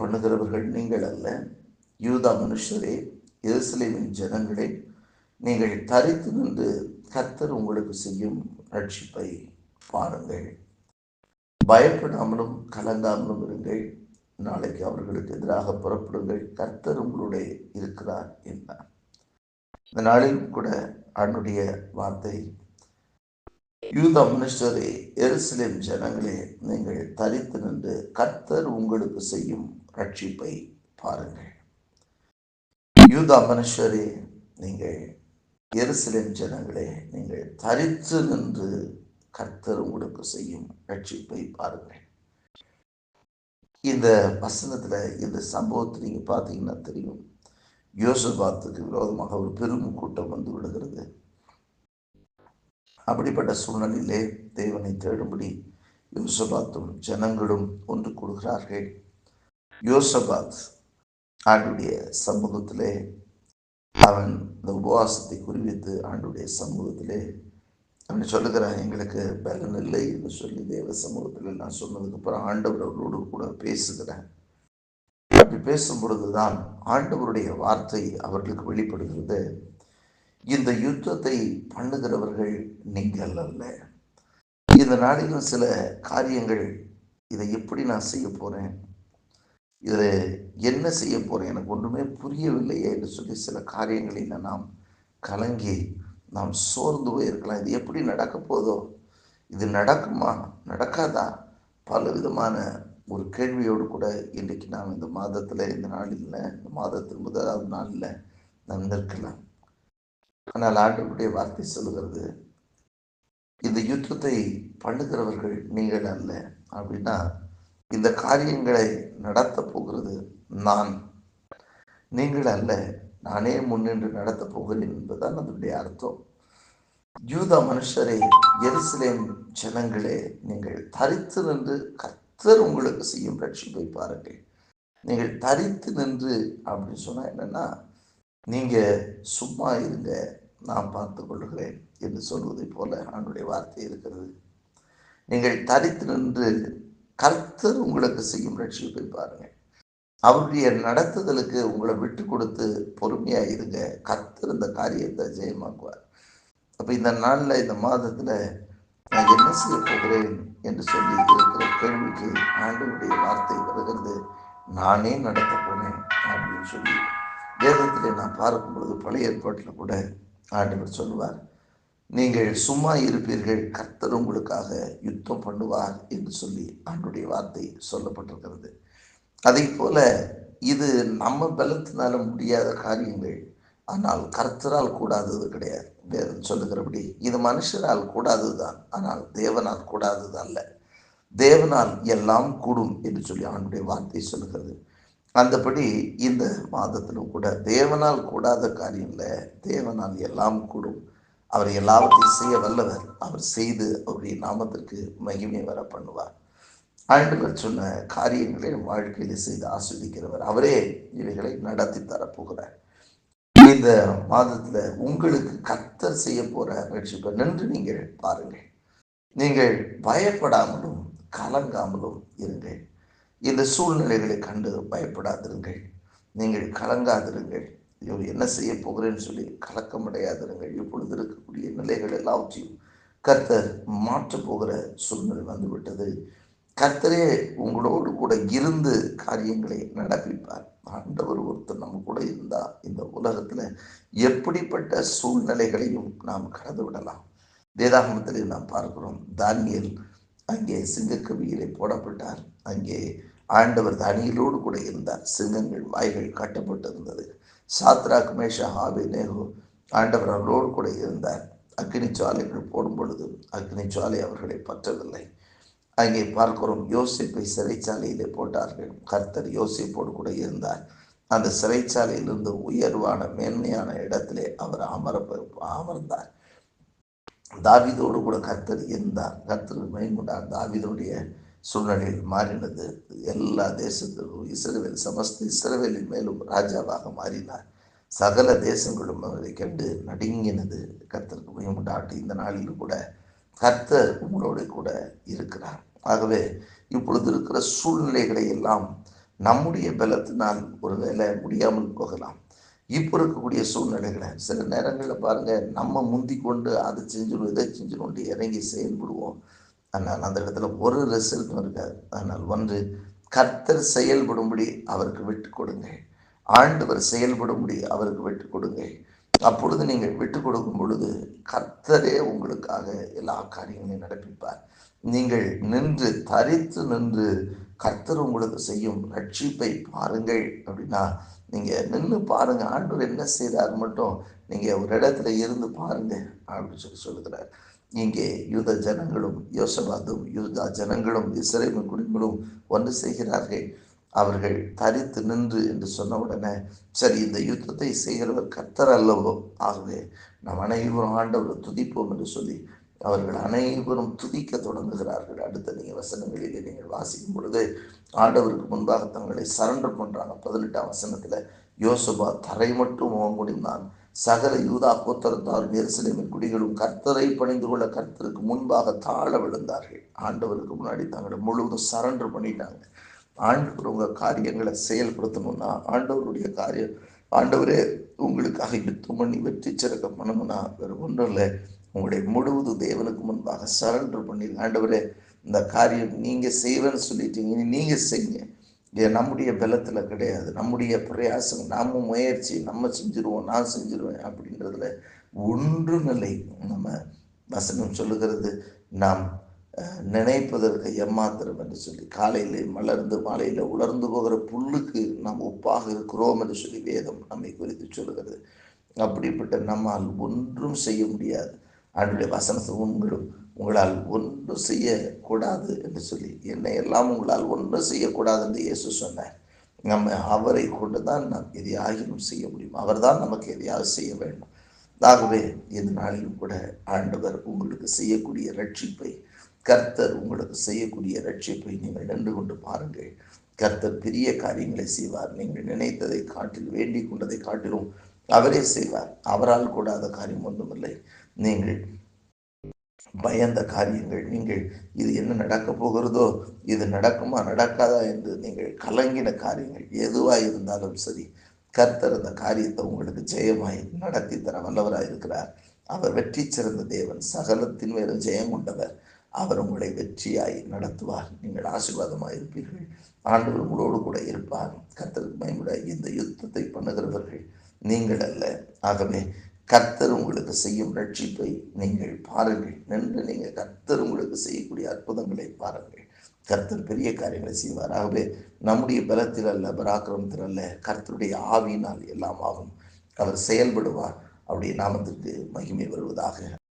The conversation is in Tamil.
பண்ணுகிறவர்கள் நீங்கள் அல்ல, யூதா மனுஷரே, எருசலேமின் ஜனங்களே, நீங்கள் தரித்து நின்று கர்த்தர் உங்களுக்கு செய்யும் ரட்சிப்பை பாருங்கள். பயப்படாமலும் கலங்காமலும் இருங்கள். நாளைக்கு அவர்களுக்கு எதிராக புறப்படுங்கள், கர்த்தர் உங்களுடைய இருக்கிறார் என்றார். இந்த நாளிலும் கூட அவனுடைய வார்த்தை, யூதா மனுஷரே, எருசலேம் ஜனங்களே, நீங்கள் தரித்து நின்று கர்த்தர் உங்களுக்கு செய்யும் ரட்சிப்பை பாருங்கள். யூதா மனுஷரே, நீங்கள் எருசலேம் ஜனங்களே, நீங்கள் தரித்து நின்று கர்த்தர் உங்களுக்கு செய்யும் ரட்சிப்பை பாருங்கள். இந்த வசனத்துல இந்த சம்பவத்தை நீங்க பார்த்தீங்கன்னா தெரியும். யோசபாத்துக்கு விரோதமாக ஒரு பெரும் கூட்டம் வந்து விடுகிறது. அப்படிப்பட்ட சூழ்நிலையிலே தேவனை தேடும்படி யோசபாத்தும் ஜனங்களும் ஒன்று கூடுகிறார்கள். யோசபாத் ஆண்டுடைய சமூகத்திலே அவன் இந்த உபவாசத்தை குறிவித்து ஆண்டுடைய சமூகத்திலே அவன் சொல்லுகிறான், எங்களுக்கு பலன் இல்லை என்று சொல்லி தேவ சமூகத்தில் நான் சொன்னதுக்கு அப்புறம் ஆண்டவர் அவர்களோடு கூட பேசுகிறேன். அப்படி பேசும் பொழுதுதான் ஆண்டவருடைய வார்த்தை அவர்களுக்கு வெளிப்படுகிறது. இந்த யுத்தத்தை பண்ணுகிறவர்கள் நீங்கள் அல்ல. இந்த நாளிலும் சில காரியங்கள், இதை எப்படி நான் செய்ய போறேன், இதை என்ன செய்ய போறேன், எனக்கு ஒன்றுமே புரியவில்லையே என்று சொல்லி சில காரியங்களை நாம் கலங்கி நாம் சோர்ந்து போயிருக்கலாம். இது எப்படி நடக்க போதோ, இது நடக்குமா நடக்காதா, பல விதமான ஒரு கேள்வியோடு கூட இன்றைக்கு நாம் இந்த மாதத்தில், இந்த நாளில், இந்த மாதத்தின் முதலாவது நாளில் நாம் நிற்கலாம். ஆனால் ஆண்டவருடைய வார்த்தை சொல்லுகிறது, இந்த யுத்தத்தை பண்ணுகிறவர்கள் நீங்கள் அல்ல. அப்படின்னா இந்த காரியங்களை நடத்த போகிறது நான், நீங்கள் அல்ல, நானே முன்னின்று நடத்த போகிறேன் என்பதுதான் அதனுடைய அர்த்தம். யூதா மனுஷரே, எருசலேம் ஜனங்களே, நீங்கள் தரித்து நின்று கர்த்தர் உங்களுக்கு செய்யும் ரட்சிப்பை பாருங்கள். நீங்கள் தரித்து நின்று அப்படின்னு சொன்னா என்னன்னா, நீங்க சும்மா இருங்க, நான் பார்த்து கொள்ளுகிறேன் என்று சொல்வதை போல அவனுடைய வார்த்தை இருக்கிறது. நீங்கள் தரித்து நின்று கர்த்தர் உங்களுக்கு செய்யும் ரட்சிப்பை பாருங்கள். அவருடைய நடத்துதலுக்கு உங்களை விட்டு கொடுத்து பொறுமையா இருங்க, கர்த்தர் இந்த காரியத்தை ஜெயமாக்குவார். அப்ப இந்த நாளில், இந்த மாதத்துல நான் என்ன செய்ய போகிறேன் என்று சொல்லி இருக்கிற கேள்விக்கு ஆண்டவருடைய வார்த்தை வருகிறது, நானே நடத்த போனேன் அப்படின்னு சொல்லி. வேதத்திலே நான் பார்க்கும் பொழுது பழைய ஏற்பாட்டில் கூட ஆண்டவர் சொல்லுவார், நீங்கள் சும்மா இருப்பீர்கள், கர்த்தர் உங்களுக்காக யுத்தம் பண்ணுவார் என்று சொல்லி ஆண்டவருடைய வார்த்தை சொல்லப்பட்டிருக்கிறது. அதே போல இது நம்ம பலத்தினால முடியாத காரியங்கள், ஆனால் கர்த்தரால் கூடாதது கிடையாது. வேதம் சொல்லுகிறபடி இது மனுஷரால் கூடாததுதான், ஆனால் தேவனால் கூடாதது அல்ல. தேவனால் எல்லாம் கூடும் என்று சொல்லி அவனுடைய வார்த்தை சொல்லுகிறது. அந்தபடி இந்த மாதத்திலும் கூட தேவனால் கூடாத காரியம்ல, தேவனால் எல்லாம் கூடும். அவர் எல்லாவற்றையும் செய்ய வல்லவர். அவர் செய்து அவருடைய நாமத்திற்கு மகிமை வர பண்ணுவார். ஆண்டவர் சொன்ன காரியங்களை வாழ்க்கையில் செய்து ஆஸ்வதிக்கிறவர். அவரே இவைகளை நடத்தி தரப்போகிறார். இந்த மாதத்துல உங்களுக்கு கர்த்தர் செய்ய போற ரட்சிப்பை நின்று நீங்கள் பாருங்கள். நீங்கள் பயப்படாமலும் கலங்காமலும் இருங்கள். இந்த சூழ்நிலைகளை கண்டு பயப்படாதிருங்கள், நீங்கள் கலங்காதிருங்கள். என்ன செய்ய போகிறேன்னு சொல்லி கலக்கமடையாதிருங்கள். இப்பொழுது இருக்கக்கூடிய நிலைகள் எல்லாவற்றையும் கர்த்தர் மாற்ற போகிற சூழ்நிலை வந்துவிட்டது. கர்த்தரே உங்களோடு கூட இருந்து காரியங்களை நடப்பிப்பார். ஆண்டவர் ஒருத்தர் நம்ம கூட இருந்தா இந்த உலகத்துல எப்படிப்பட்ட சூழ்நிலைகளையும் நாம் கடந்து விடலாம். வேதாகமத்திலே நாம் பார்க்கிறோம், தானியேல் அங்கே சிங்கக்கவியிலே போடப்பட்டார். அங்கே ஆண்டவர் தானியேலோடு கூட இருந்தார். சிங்கங்கள் வாய்கள் கட்டப்பட்டிருந்தது. சாத்ராக், மேஷாக், ஆபேத்நேகோ, ஆண்டவர் அவர்களோடு கூட இருந்தார். அக்கினி ஜுவாலைகள் போடும் பொழுது அக்கினி ஜுவாலை அவர்களை பற்றவில்லை. அங்கே பார்க்கிறோம், யோசேப்பை சிறைச்சாலையிலே போட்டார்கள். கர்த்தர் யோசேப்போடு கூட இருந்தார். அந்த சிறைச்சாலையிலிருந்து உயர்வான மேன்மையான இடத்திலே அவர் அமர்ந்தார். தாவீதோடு கூட கர்த்தர் இருந்தார். கர்த்தர் மகிமையுண்டார். தாவீதுடைய சூழ்நிலையில் மாறினது. எல்லா தேசத்திலும் இஸ்ரவேல், சமஸ்த இஸ்ரவேலின் மேலும் ராஜாவாக மாறினார். சகல தேசங்களும் அவரை கண்டு நடுங்கினது. கர்த்தருக்கு மகிமையுண்டாட்டு. இந்த நாளிலும் கூட கர்த்தர் உங்களோடு கூட இருக்கிறார். ஆகவே இப்பொழுது இருக்கிற சூழ்நிலைகளை எல்லாம் நம்முடைய பலத்தினால் ஒருவேளை முடியாமல் போகலாம். இப்போ இருக்கக்கூடிய சூழ்நிலைகளை சில நேரங்களில் பாருங்க, நம்ம முந்தி கொண்டு அதை செஞ்சிடும் இதை செஞ்சிடும் இறங்கி செயல்படுவோம். ஆனால் அந்த இடத்துல ஒரு ரிசல்ட்டும் இருக்காது. ஆனால் ஒன்று, கர்த்தர் செயல்படும்படி அவருக்கு விட்டு கொடுங்க. ஆண்டவர் செயல்படும்படி அவருக்கு விட்டு கொடுங்க. அப்பொழுது நீங்கள் விட்டு கொடுக்கும் பொழுது கர்த்தரே உங்களுக்காக எல்லா காரியங்களையும் நடப்பிப்பார். நீங்கள் நின்று தரித்து நின்று கர்த்தர் உங்களுக்கு செய்யும் ரட்சிப்பை பாருங்கள். அப்படின்னா நீங்கள் நின்று பாருங்க, ஆண்டவர் என்ன செய்கிறார் மட்டும் நீங்கள் ஒரு இடத்துல இருந்து பாருங்க அப்படின்னு சொல்லுகிறார். இங்கே யூத ஜனங்களும் யோசபாத்தும் யூதா ஜனங்களும் இஸ்ரவேல் குடிகளும் ஒன்று செய்கிறார்கள். அவர்கள் தரித்து நின்று என்று சொன்ன உடனே, சரி இந்த யுத்தத்தை செய்கிறவர் கர்த்தர் அல்லவோ, ஆகவே நாம் அனைவரும் ஆண்டவரை துதிப்போம் என்று சொல்லி அவர்கள் அனைவரும் துதிக்க தொடங்குகிறார்கள். அடுத்த நீங்கள் வசனங்களிலே நீங்கள் வாசிக்கும் பொழுது ஆண்டவருக்கு முன்பாக தங்களை சரண்டர் பண்ணுறாங்க. 18ஆம் வசனத்தில், யோசபா தரை மட்டும் முடிந்தான், சகல யூதா கோத்திரத்தாரும் எருசலேமின் குடிகளும் கர்த்தரை பணிந்து கொள்ள கர்த்தருக்கு முன்பாக தாழ விழுந்தார்கள். ஆண்டவருக்கு முன்னாடி தங்களை முழுவதும் சரண்டர் பண்ணிட்டாங்க. ஆண்டவர் உங்கள் காரியங்களை செயல்படுத்தணும்னா, ஆண்டவருடைய காரியம், ஆண்டவரே உங்களுக்காக யுத்தம் பண்ணி வெற்றி சிறக்க பண்ணணும்னா வேறு ஒன்றும் இல்லை, உங்களுடைய முழுவது தேவனுக்கு முன்பாக சரண்டர் பண்ணி, ஆண்டவரே இந்த காரியம் நீங்கள் செய்வேன்னு சொல்லிட்டீங்க, நீங்கள் செய்யுங்க. நம்முடைய பலத்தில் கிடையாது, நம்முடைய பிரயாசம், நம்ம முயற்சி, நம்ம செஞ்சிருவோம், நான் செஞ்சிருவேன் அப்படின்றதுல ஒன்றும் இல்லை. நம்ம வசனம் சொல்லுகிறது, நாம் நினைப்பதற்கு எம்மாத்திரம் என்று சொல்லி, காலையிலே மலர்ந்து மாலையில் உலர்ந்து போகிற புல்லுக்கு நாம் ஒப்பாக இருக்கிறோம் என்று சொல்லி வேதம் நம்மை குறித்து சொல்லுகிறது. அப்படிப்பட்ட நம்மால் ஒன்றும் செய்ய முடியாது. ஆண்டுடைய வசனத்தை உங்களால் ஒன்றும் செய்யக்கூடாது என்று சொல்லி, என்னை எல்லாம் உங்களால் ஒன்றும் செய்யக்கூடாது என்று இயேசு சொன்னார். நம்ம அவரை கொண்டு தான் நாம் எதையாகிலும் செய்ய முடியும். அவர் தான் நமக்கு எதையாவது செய்ய வேண்டும். ஆகவே இந்த நாளிலும் கூட ஆண்டவர் உங்களுக்கு செய்யக்கூடிய ரட்சிப்பை, கர்த்தர் உங்களுக்கு செய்யக்கூடிய ரட்சிப்பை நீங்கள் நின்று கொண்டு பாருங்கள். கர்த்தர் பெரிய காரியங்களை செய்வார். நீங்கள் நினைத்ததை காட்டில், வேண்டிக் கொண்டதை காட்டிலும் அவரே செய்வார். அவரால் கூடாத காரியம் ஒன்றுமில்லை. நீங்கள் பயந்த காரியங்கள், நீங்கள் இது என்ன நடக்கப் போகிறதோ, இது நடக்குமா நடக்காதா என்று நீங்கள் கலங்கின காரியங்கள் எதுவாக இருந்தாலும் சரி, கர்த்தர் அந்த காரியத்தை உங்களுக்கு ஜெயமாய் நடத்தி தர வல்லவராக இருக்கிறார். அவர் வெற்றி சிறந்த தேவன், சகலத்தின் மேலும் ஜெயம் கொண்டவர். அவர் உங்களை வெற்றியாய் நடத்துவார். நீங்கள் ஆசீர்வாதமாக இருப்பீர்கள். ஆண்டவர் உங்களோடு கூட இருப்பார். கர்த்தருக்கு பயமுட இந்த யுத்தத்தை பண்ணுகிறவர்கள் நீங்கள் அல்ல. ஆகவே கர்த்தர் உங்களுக்கு செய்யும் ரட்சிப்பை நீங்கள் பாருங்கள். நின்று நீங்கள் கர்த்தர் உங்களுக்கு செய்யக்கூடிய அற்புதங்களை பாருங்கள். கர்த்தர் பெரிய காரியங்களை செய்வார். ஆகவே நம்முடைய பலத்தில் அல்ல, பராக்கிரமத்தில் அல்ல, கர்த்தருடைய ஆவியினால் எல்லாம் ஆகும். அவர் செயல்படுவார். அவருடைய நாமத்திற்கு மகிமை வருவதாக.